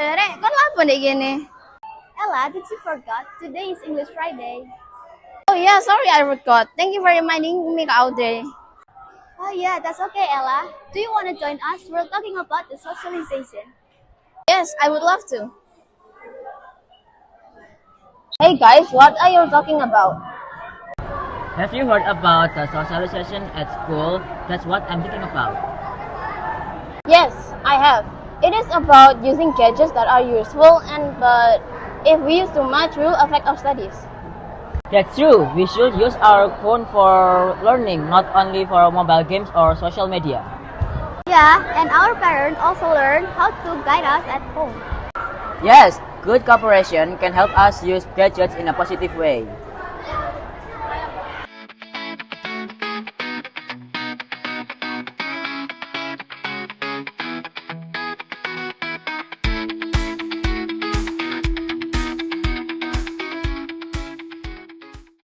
Rek, kan apa deh gini? Ella, did you forgot? Today is English Friday. Oh yeah, sorry I forgot. Thank you for reminding me, Kak Audrey. Oh yeah, that's okay, Ella. Do you want to join us? We're talking about the socialization. Yes, I would love to. Hey guys, what are you talking about? Have you heard about the socialization at school? That's what I'm thinking about. Yes, I have. It is about using gadgets that are useful but if we use too much, will affect our studies. That's true. We should use our phone for learning, not only for mobile games or social media. Yeah, and our parents also learn how to guide us at home. Yes, good cooperation can help us use gadgets in a positive way.